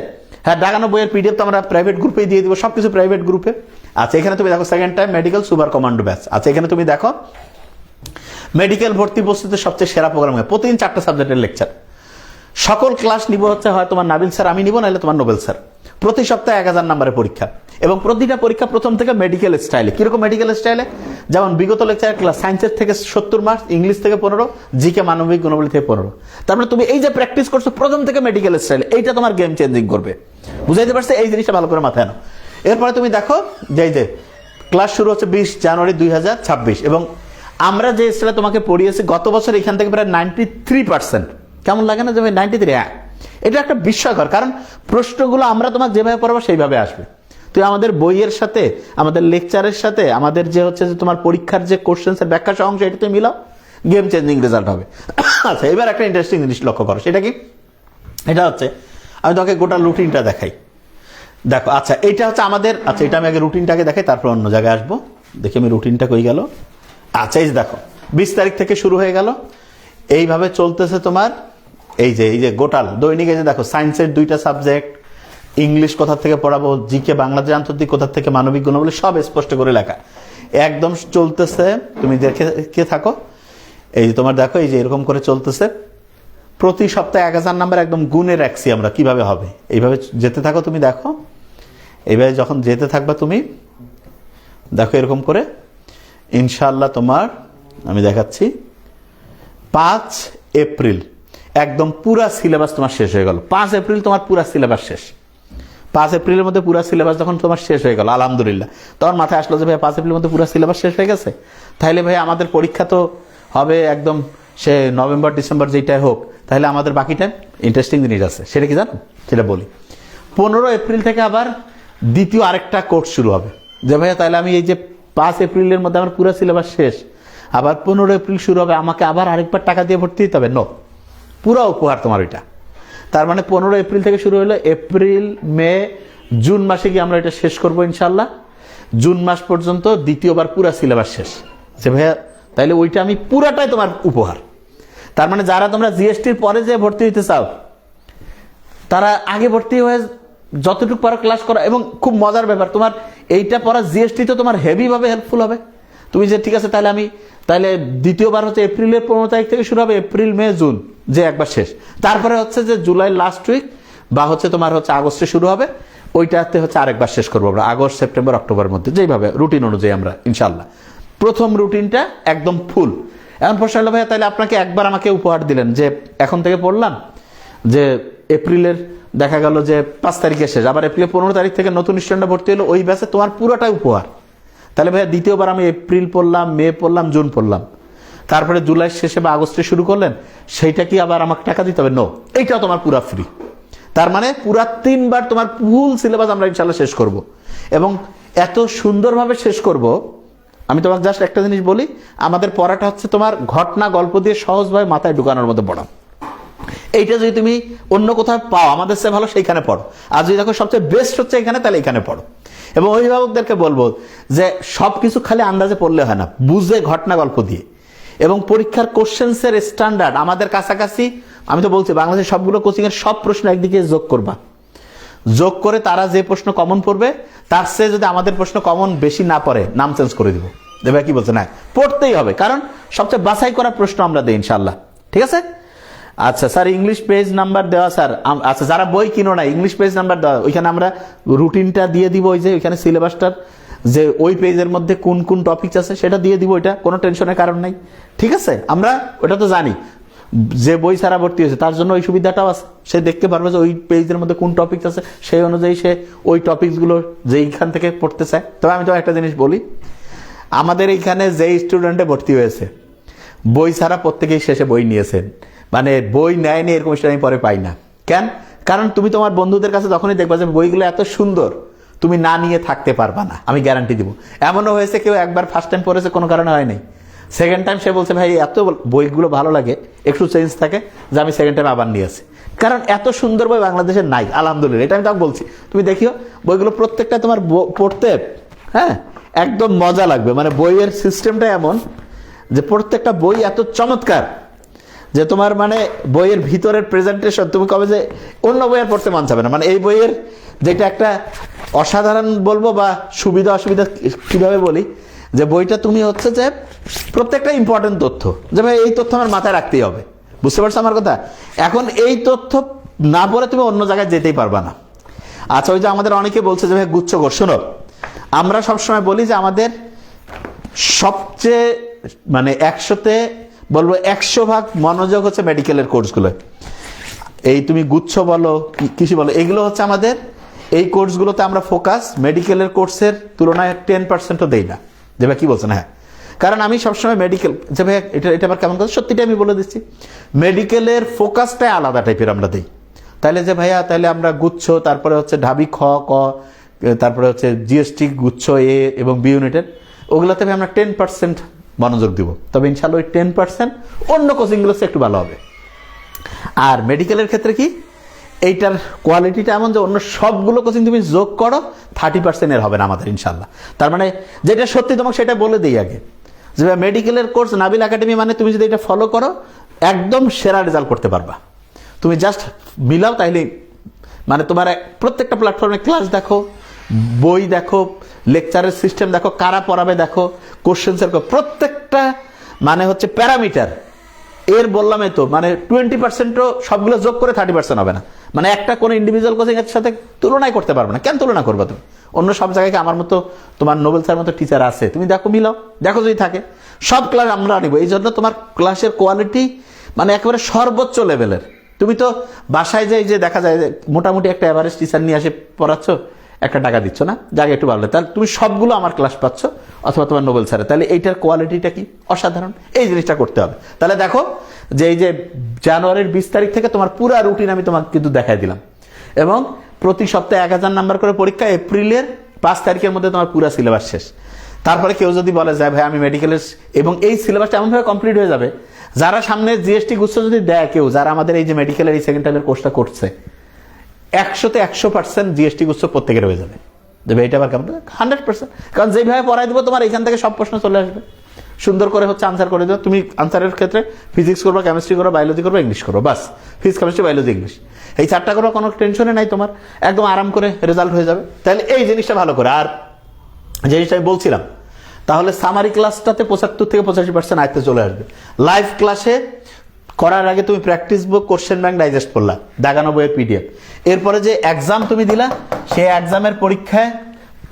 হ্যাঁ, দাগানো বইয়ের পিডিএফ তো আমরা প্রাইভেট গ্রুপে দিয়ে দিব, সবকিছু প্রাইভেট গ্রুপে। আচ্ছা, এখানে তুমি দেখো second time medical super commando batch. আচ্ছা, এখানে তুমি দেখো মেডিকেল ভর্তি প্রস্তুতির সবচেয়ে সেরা প্রোগ্রাম, প্রতিদিন 4টা সাবজেক্টের লেকচার। সকল ক্লাস নিব হচ্ছে হয় তোমার নাবিল স্যার আমি নিব, নাহলে তোমার নোবেল স্যার। প্রতি সপ্তাহে 1000 নাম্বারের পরীক্ষা, এবং প্রতিটা পরীক্ষা প্রথম থেকে মেডিকেল স্টাইলে। কিরকম মেডিকেল স্টাইলে? যেমন বিগত লেকচারের ক্লাস, সায়েন্সের থেকে 70 মার্কস, ইংলিশ থেকে 15, জিকে মানবিক গুণাবলী থেকে 15। তারপরে তুমি এই যে প্র্যাকটিস করছো প্রথম থেকে মেডিকেল স্টাইলে, এইটা তোমার গেম চেঞ্জিং করবে। বুঝাইতে পারছে? এই জিনিসটা ভালো করে মাথায় আনো। এরপরে তুমি দেখো যে এই যে ক্লাস শুরু হচ্ছে 20 জানুয়ারি 2026, এবং আমরা যে স্টাইলে তোমাকে পড়িয়েছি গত বছর এখান থেকে প্রায় 93%। কেমন লাগে না যে 93? হ্যাঁ, এটা একটা বিস্ময়কর, কারণ প্রশ্নগুলো আমরা তোমাকে যেভাবে পড়াবো সেইভাবে আসবে। তুই আমাদের বইয়ের সাথে, আমাদের লেকচারের সাথে, আমাদের যে হচ্ছে যে তোমার পরীক্ষার যে কোশ্চেন্সের ব্যাখ্যা সহ অংশ, এটা তুমি মিলাও, গেম চেঞ্জিং রেজাল্ট হবে। আচ্ছা, এবার একটা ইন্টারেস্টিং জিনিস লক্ষ্য করো, সেটা কি? এটা হচ্ছে আমি তোমাকে গোটা রুটিনটা দেখাই, দেখো। আচ্ছা, এটা হচ্ছে আমাদের, আচ্ছা এটা আমি আগে রুটিনটাকে দেখাই, তারপর অন্য জায়গায় আসবো। দেখি আমি রুটিনটা কই গেল। আচ্ছা, এই যে দেখো 20 তারিখ থেকে শুরু হয়ে গেল, এইভাবে চলতেছে তোমার। এই যে গোটাল দৈনিক, এই যে দেখো সায়েন্সের 2টা সাবজেক্ট, ইংলিশ কোথা থেকে পড়াবো, জিকে, বাংলাদেশ আন্তর্জাতিক কোথা থেকে, মানবিক গুণাবলী, সব স্পষ্ট করে লেখা একদম চলতেছে। তুমি দেখে থাকো, এই যে তোমার দেখো এই যে এরকম করে চলতেছে। প্রতি সপ্তাহে 1000 নাম্বার একদম গুণে রাখছি আমরা, কিভাবে হবে এইভাবে যেতে থাকো। তুমি দেখো এইভাবে যখন যেতে থাকবা তুমি দেখো এরকম করে, ইনশাআল্লাহ তোমার আমি দেখাচ্ছি 5 এপ্রিল একদম পুরা সিলেবাস তোমার শেষ হয়ে গেল। 5 এপ্রিল তোমার পুরা সিলেবাস শেষ। 5 এপ্রিলের মধ্যে পুরা সিলেবাস যখন তোমার শেষ হয়ে গেল, আলহামদুলিল্লাহ, তখন মাথায় আসলো যে ভাই 5 এপ্রিলের মধ্যে পুরা সিলেবাস শেষ হয়ে গেছে, তাহলে ভাই আমাদের পরীক্ষা তো হবে একদম সে নভেম্বর ডিসেম্বর যেটাই হোক, তাহলে আমাদের বাকি টাইম ইন্টারেস্টিং জিনিস আছে। সেটা কি জানো? সেটা বলি। 15 এপ্রিল থেকে আবার দ্বিতীয় আরেকটা কোর্স শুরু হবে, যে ভাইয়া তাহলে আমি এই যে 5 এপ্রিলের মধ্যে আমার পুরা সিলেবাস শেষ, আবার 15 এপ্রিল শুরু হবে, আমাকে আবার আরেকবার টাকা দিয়ে ভর্তি দিতে হবে? নো, পুরো উপহার তোমার ওইটা। তার মানে 15 এপ্রিল থেকে শুরু হলো, এপ্রিল, মে, জুন মাসে গিয়ে আমরা এটা শেষ করবো ইনশাল্লাহ। জুন মাস পর্যন্ত দ্বিতীয়বার পুরা সিলেবাস শেষ। যে ভাইয়া তাইলে ওইটা আমি পুরাটাই তোমার উপহার। তার মানে যারা তোমরা জিএসটির পরে যে ভর্তি হইতে চাও, তারা আগে ভর্তি হয়ে যতটুকু পারো ক্লাস করা। এবং খুব মজার ব্যাপার, তোমার এইটা পড়া জিএসটি তো তোমার হেভি ভাবে হেল্পফুল হবে। তুমি যে ঠিক আছে তাহলে দ্বিতীয়বার হচ্ছে এপ্রিলের 15 তারিখ থেকে শুরু হবে, এপ্রিল, মে, জুন যে একবার শেষ। তারপরে হচ্ছে যে জুলাই লাস্ট উইক বা হচ্ছে তোমার হচ্ছে আগস্টে শুরু হবে, ওইটাতে হচ্ছে আরেকবার শেষ করবো আমরা আগস্ট, সেপ্টেম্বর, অক্টোবরের মধ্যে, যেইভাবে রুটিন অনুযায়ী আমরা ইনশাল্লাহ। প্রথম রুটিনটা একদম ফুল। এখন প্রশ্ন হলো ভাইয়া তাহলে আপনাকে একবার আমাকে উপহার দিলেন যে এখন থেকে পড়লাম যে এপ্রিলের দেখা গেল যে 5 তারিখে শেষ, আবার এপ্রিলের 15 তারিখ থেকে নতুন স্টুডেন্টরা ভর্তি হলো, ওই ব্যাচে তোমার পুরোটাই উপহার। তাহলে ভাইয়া দ্বিতীয়বার আমি এপ্রিল পড়লাম, মে পড়লাম, জুন পড়লাম, তারপরে জুলাই শেষে বা আগস্টে শুরু করলেন, সেইটা কি আবার আমাকে টাকা দিতে হবে? নো, এইটাও তোমার পুরা ফ্রি। তার মানে পুরা 3 বার তোমার ফুল সিলেবাস আমরা ইনশাল্লাহ শেষ করব, এবং এত সুন্দরভাবে শেষ করব। আমি তোমাকে জাস্ট একটা জিনিস বলি, আমাদের পড়াটা হচ্ছে তোমার ঘটনা গল্প দিয়ে সহজভাবে মাথায় ঢুকানোর মতো পড়া। এইটা যদি তুমি অন্য কোথাও পাও, আমাদের চেয়ে ভালো সেইখানে পড়ো। আর যদি দেখো সবচেয়ে বেস্ট হচ্ছে এখানে, তাহলে এখানে পড়ো। এবং অভিভাবকদেরকে বলবো যে সবকিছু খালি আন্দাজে পড়লে হয় না, বুঝে ঘটনা গল্প দিয়ে। এবং পরীক্ষার কোশ্চেন্সের স্ট্যান্ডার্ড আমাদের কাছাকাছি। আমি তো বলছি বাংলাদেশের সবগুলো কোচিংয়ের সব প্রশ্ন একদিকে যোগ করবা, যোগ করে তারা যে প্রশ্ন কমন পড়বে তার চেয়ে যদি আমাদের প্রশ্ন কমন বেশি না পড়ে, নাম চেঞ্জ করে দিব। দেবে কি বলছে? না, পড়তেই হবে, কারণ সবচেয়ে বাছাই করা প্রশ্ন আমরা দিই ইনশাল্লাহ। ঠিক আছে? আচ্ছা স্যার, ইংলিশ পেজ নাম্বার দেওয়া স্যার। আচ্ছা, যারা বই কিনো না, ইংলিশ পেজ নাম্বার দেওয়া, ওইখানে আমরা রুটিনটা দিয়ে দিব। ওই যে ওইখানে সিলেবাসটার যে ওই পেজের মধ্যে কোন কোন টপিক আছে সেটা দিয়ে দিব। এটা কোনো টেনশনের কারণ নাই। ঠিক আছে? আমরা ওটা তো জানি, যে বই ছাড়া ভর্তি হয়েছে তার জন্য ওই সুবিধাটাও আছে। সে দেখতে পারবে যে ওই পেজের মধ্যে কোন টপিক আছে, সেই অনুযায়ী সে ওই টপিকসগুলো যেইখান থেকে পড়তে চায়। তবে আমি তো একটা জিনিস বলি, আমাদের এইখানে যেই স্টুডেন্টে ভর্তি হয়েছে বই ছাড়া প্রত্যেকেই শেষে বই নিয়েছেন, মানে বই নেয়নি এরকম স্টুডেন্ট আমি পরে পাই না। কেন? কারণ তুমি তোমার বন্ধুদের কাছে যখনই দেখবা যে বইগুলো এত সুন্দর, তুমি না নিয়ে থাকতে পারবা না, আমি গ্যারান্টি দিব। এমনও হয়েছে কেউ একবার ফার্স্ট টাইম পড়েছে, কোনো কারণে হয় নাই, সেকেন্ড টাইম সে বলছে ভাই এত বইগুলো ভালো লাগে, একটু চেঞ্জ থাকে, যে আমি সেকেন্ড টাইম আবার নিয়েছি। কারণ এত সুন্দর বই বাংলাদেশে নাই, আলহামদুলিল্লাহ। এটা আমি তাকে বলছি, তুমি দেখিও বইগুলো প্রত্যেকটা তোমার পড়তে হ্যাঁ একদম মজা লাগবে। মানে বইয়ের সিস্টেমটা এমন যে প্রত্যেকটা বই এত চমৎকার যে তোমার মানে বইয়ের ভিতরের প্রেজেন্টেশন তুমি কবে যে অন্য বই আর পড়তে মন চাবে না। মানে এই বইয়ের যেটা একটা অসাধারণ বলবো বা সুবিধা অসুবিধা কিভাবে বলি, যে বইটা তুমি হচ্ছে যে প্রত্যেকটা ইম্পর্টেন্ট তথ্য, যে ভাই এই তথ্য আমার মাথায় রাখতেই হবে। বুঝতে পারছো আমার কথা? এখন এই তথ্য না পড়ে তুমি অন্য জায়গায় যেতেই পারবা না। আচ্ছা, ওই যে আমাদের অনেকে বলছে যে ভাই গুচ্ছ কর। শোনো, আমরা সবসময় বলি যে আমাদের সবচেয়ে মানে 100-তে বলবো 100% মনোযোগ হচ্ছে মেডিকেলের কোর্সগুলো। এই তুমি গুচ্ছ বলো কৃষি বলো, এগুলো হচ্ছে আমাদের এই কোর্সগুলোতে আমরা ফোকাস মেডিকেলের কোর্সের তুলনায় 10%ও দেই না। যে ভাই কি বলছেন? হ্যাঁ, কারণ আমি সবসময় মেডিকেল, যে ভাই এটা আবার কেমন কথা, সত্যিটা আমি বলে দিচ্ছি, মেডিকেলের ফোকাসটাই আলাদা টাইপের আমরা দিই। তাইলে যে ভাইয়া তাহলে আমরা গুচ্ছ, তারপরে হচ্ছে ঢাবি খ ক, তারপরে হচ্ছে জিএসটি গুচ্ছ এ এবং বি ইউনিটের, ওগুলোতে আমরা 10% মনোযোগ দিব। তবে ইনশাল্লাহ ওই 10% অন্য কোচিংগুলো একটু ভালো হবে। আর মেডিকেলের ক্ষেত্রে কি, এইটার কোয়ালিটিটা এমন যে অন্য সবগুলো কোচিং তুমি যোগ করো 30% এর হবে না আমাদের ইনশাল্লাহ। তার মানে যেটা সত্যি তোমাকে সেটা বলে দিই আগে, যে মেডিকেলের কোর্স নাবিল একাডেমি মানে তুমি যদি এটা ফলো করো একদম সেরা রেজাল্ট করতে পারবা। তুমি জাস্ট মিলাও, তাইলে মানে তোমার প্রত্যেকটা প্ল্যাটফর্মে ক্লাস দেখো, বই দেখো, লেকচারের সিস্টেম দেখো, কারা পড়াবে দেখো, কোশ্চেন্সের প্রত্যেকটা মানে হচ্ছে প্যারামিটার এর বললামই তো, মানে 20%ও সবগুলো যোগ করে 30% হবে না। মানে একটা কোনো ইন্ডিভিজুয়াল কোচিং এর সাথে তুলনাই করতে পারবে না। কেন তুলনা করবে তুমি? অন্য সব জায়গায় আমার মতো তোমার নোবেল স্যার মতো টিচার আছে, তুমি দেখো, মিলাও, দেখো যদি থাকে। সব ক্লাস আমরা নিব, এই জন্য তোমার ক্লাসের কোয়ালিটি মানে একেবারে সর্বোচ্চ লেভেলের। তুমি তো বাসায় যাই যে দেখা যায় যে মোটামুটি একটা অ্যাভারেজ টিচার নিয়ে আসে পড়াচ্ছ, একটা টাকা দিচ্ছ না, জায়গা একটু ভালো, তাহলে তুমি সবগুলো আমার ক্লাস পাচ্ছ অথবা তোমার নোবেল স্যারের, তাহলে এইটার কোয়ালিটিটা কি অসাধারণ। এই জিনিসটা করতে হবে। তাহলে দেখো যে এই যে জানুয়ারির 20 তারিখ থেকে তোমার পুরা রুটিন আমি তোমাকে কিন্তু দেখাই দিলাম, এবং প্রতি সপ্তাহে 1000 নাম্বার করে পরীক্ষা। এপ্রিলের 5 তারিখের মধ্যে তোমার পুরা সিলেবাস শেষ। তারপরে কেউ যদি বলে যায় ভাই আমি মেডিকেলের, এবং এই সিলেবাসটা এমনভাবে কমপ্লিট হয়ে যাবে, যারা সামনে জিএসটি গুচ্ছ যদি দেয় কেউ, যারা আমাদের এই যে মেডিকেলের এই সেকেন্ড টাইমের কোর্সটা করছে, 100-তে 100% জিএসটি গুচ্ছ প্রত্যেকের হয়ে যাবে। দেবে এটা আবার কেমন? 100%। কারণ যেভাবে পড়াই দেবো তোমার এখান থেকে সব প্রশ্ন চলে আসবে, সুন্দর করে হচ্ছে আনসার করে দেবো। তুমি আনসারের ক্ষেত্রে ফিজিক্স করবো, কেমিস্ট্রি করবো, বায়োলজি করবো, ইংলিশ করবো, বাস। ফিজিক্স, কেমিস্ট্রি, বায়োলজি, ইংলিশ, এই 4টা করবো, কোনো টেনশনে নাই তোমার, একদম আরাম করে রেজাল্ট হয়ে যাবে। তাহলে এই জিনিসটা ভালো করে। আর জিনিসটা আমি বলছিলাম, তাহলে সামারি ক্লাসটাতে 75-85% আয়ত্তে চলে আসবে। লাইভ ক্লাসে করার আগে তুমি practice book, question bank digest করলা, দাগানো বইয়ের পিডিএফ। এরপরে যে এক্সাম তুমি দিলা, সেই এক্সামের পরীক্ষায়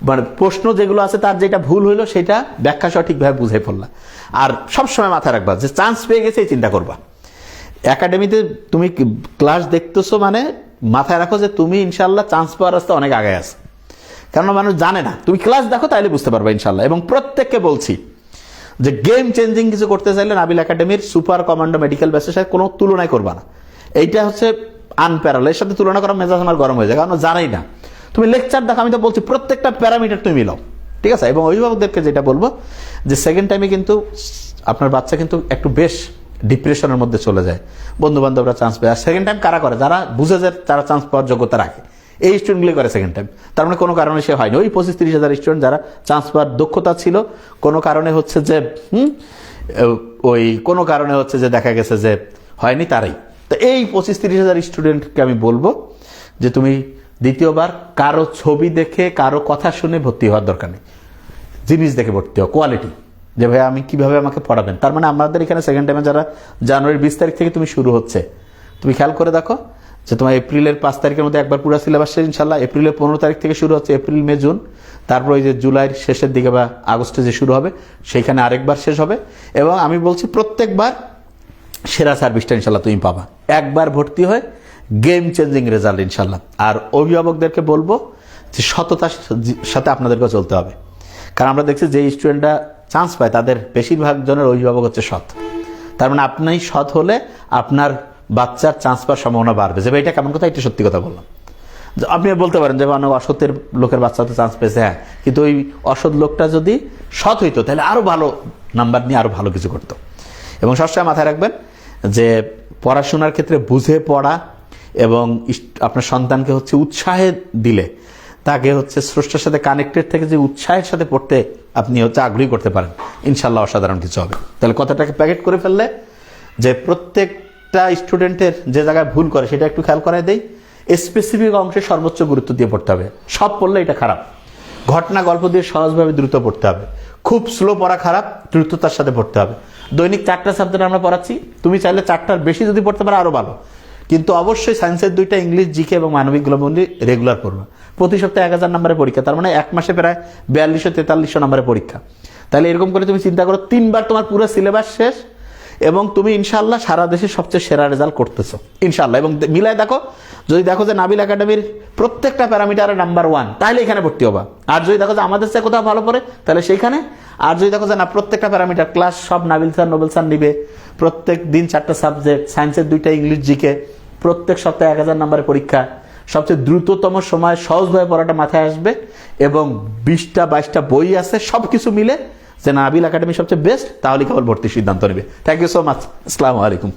মানে প্রশ্ন যেগুলো আছে তার যেটা ভুল হইলো সেটা ব্যাখ্যা সঠিকভাবে বুঝে পড়লা। আর সবসময় মাথায় রাখবা যে চান্স পেয়ে গেছে এই চিন্তা করবা। একাডেমিতে তুমি ক্লাস দেখতেছো মানে মাথায় রাখো যে তুমি ইনশাল্লাহ চান্স পাওয়ার রাস্তা অনেক আগে আছে। কারণ মানুষ জানে না, তুমি ক্লাস দেখো তাইলে বুঝতে পারবে ইনশাল্লাহ। এবং প্রত্যেককে বলছি যে গেম চেঞ্জিং কিছু করতে চাইলে নাবিল একাডেমির সুপার কমান্ডো মেডিকেল ব্যাচের সাথে কোনো তুলনায় করবা না। এইটা হচ্ছে আনপ্যারাল, এর সাথে তুলনা করা মেজাজ আমার গরম হয়ে যায়, কারণ জানাই না। তুমি লেকচার দেখো, আমি তো বলছি প্রত্যেকটা প্যারামিটার তুমি মিলাও, ঠিক আছে? এবং অভিভাবকদেরকে যেটা বলবো যে সেকেন্ড টাইমে কিন্তু আপনার বাচ্চা কিন্তু একটু বেশ ডিপ্রেশনের মধ্যে চলে যায়, বন্ধু বান্ধবরা চান্স পায়। আর সেকেন্ড টাইম কারা করে? যারা বুঝে যায় তারা চান্স পাওয়ার যোগ্যতা রাখে, এই স্টুডেন্টগুলি করে সেকেন্ড টাইম। তার মানে কোনো কারণে সে হয়নি। ওই 25-30 হাজার স্টুডেন্ট যারা চান্স পাওয়ার দক্ষতা ছিল, কোনো কারণে হচ্ছে যে ওই কোনো কারণে হচ্ছে যে দেখা গেছে যে হয়নি, তারাই। তো এই 25-30 হাজার স্টুডেন্টকে আমি বলবো যে তুমি দ্বিতীয়বার কারো ছবি দেখে কারো কথা শুনে ভর্তি হওয়ার দরকার নেই, জিনিস দেখে ভর্তি হও, কোয়ালিটি, যে ভাই আমি কিভাবে আমাকে পড়াবেন। তার মানে আমাদের এখানে সেকেন্ড টাইমে যারা জানুয়ারির 20 তারিখ থেকে তুমি শুরু হচ্ছে, তুমি খেয়াল করে দেখো যে তোমার এপ্রিলের 5 তারিখের মধ্যে একবার পুরো সিলেবাস শেষ ইনশাল্লাহ। এপ্রিলের 15 তারিখ থেকে শুরু হচ্ছে, এপ্রিল মে জুন, তারপর ওই যে জুলাইয়ের শেষের দিকে বা আগস্টে যে শুরু হবে সেইখানে আরেকবার শেষ হবে। এবং আমি বলছি প্রত্যেকবার সেরা সার্ভিসটা ইনশাল্লাহ তুমি পাবা, একবার ভর্তি হয় গেম চেঞ্জিং রেজাল্ট ইনশাল্লাহ। আর অভিভাবকদেরকে বলবো যে সততার সাথে আপনাদেরকেও চলতে হবে, কারণ আমরা দেখছি যে স্টুডেন্টরা চান্স পায় তাদের বেশিরভাগ জনের অভিভাবক হচ্ছে সৎ। তার মানে আপনি সৎ হলে আপনার বাচ্চার চান্স পাওয়ার সম্ভাবনা বাড়বে। যে এটা কেমন কথা? এটা সত্যি কথা বললাম। আপনি বলতে পারেন যে অনেক অসতের লোকের বাচ্চা তো চান্স পেয়েছে, হ্যাঁ, কিন্তু ওই অসৎ লোকটা যদি সৎ হইতো তাহলে আরো ভালো নাম্বার নিয়ে আরো ভালো কিছু করতো। এবং সবসময় মাথায় রাখবেন যে পড়াশোনার ক্ষেত্রে বুঝে পড়া এবং আপনার সন্তানকে হচ্ছে উৎসাহে দিলে, তাকে হচ্ছে স্রষ্টার সাথে কানেক্টেড থেকে যে উৎসাহের সাথে পড়তে আপনি হচ্ছে আগ্রহী করতে পারেন, ইনশাল্লাহ অসাধারণ কিছু হবে। তাহলে কথাটাকে প্যাকেট করে ফেললে যে প্রত্যেকটা স্টুডেন্টের যে জায়গায় ভুল করে সেটা একটু খেয়াল করায় দেই, স্পেসিফিক অংশে সর্বোচ্চ গুরুত্ব দিয়ে পড়তে হবে। সব পড়লে এটা খারাপ, ঘটনা গল্প দিয়ে সহজভাবে দ্রুত পড়তে হবে। খুব স্লো পড়া খারাপ, দ্রুততার সাথে পড়তে হবে। দৈনিক 4টা সাবজেক্ট আমরা পড়াচ্ছি, তুমি চাইলে 4টার বেশি যদি পড়তে পারো আরো ভালো, কিন্তু অবশ্যই সায়েন্সের 2টা, ইংলিশ, জিকে এবং মানবিকগুলো রেগুলার পড়বে। প্রতি সপ্তাহে 1000 নম্বরের পরীক্ষা, তার মানে এক মাসে প্রায় 4200-4300 নম্বরের পরীক্ষা। তাহলে এরকম করে তুমি চিন্তা করো, 3বার তোমার পুরো সিলেবাস শেষ এবং তুমি ইনশাআল্লাহ সারা দেশের সবচেয়ে সেরা রেজাল্ট করতেছো ইনশাআল্লাহ। এবং মিলায় দেখো, যদি দেখো যে নাবিল একাডেমির প্রত্যেকটা প্যারামিটারে নাম্বার 1, তাহলে এখানে ভর্তি হবা। আর যদি দেখো যে আমাদের চেয়ে কোথাও ভালো পড়ে, তাহলে সেইখানে। আর যদি দেখো যে না, প্রত্যেকটা প্যারামিটার ক্লাস সব নাবিল স্যার, নোবেল স্যার নিবে, প্রত্যেক দিন 4টা সাবজেক্ট, সায়েন্সের 2টা, ইংলিশ, জিকে, প্রত্যেক সপ্তাহে 1000 নম্বরের পরীক্ষা, সবচেয়ে দ্রুততম সময় সহজভাবে পড়াটা মাথায় আসবে এবং 20টা-22টা বই আছে, সবকিছু মিলে যে নাবিল একাডেমি সবচেয়ে বেস্ট, তাহলে কেবল ভর্তির সিদ্ধান্ত নেবে। Thank you so much. আসসালামু আলাইকুম।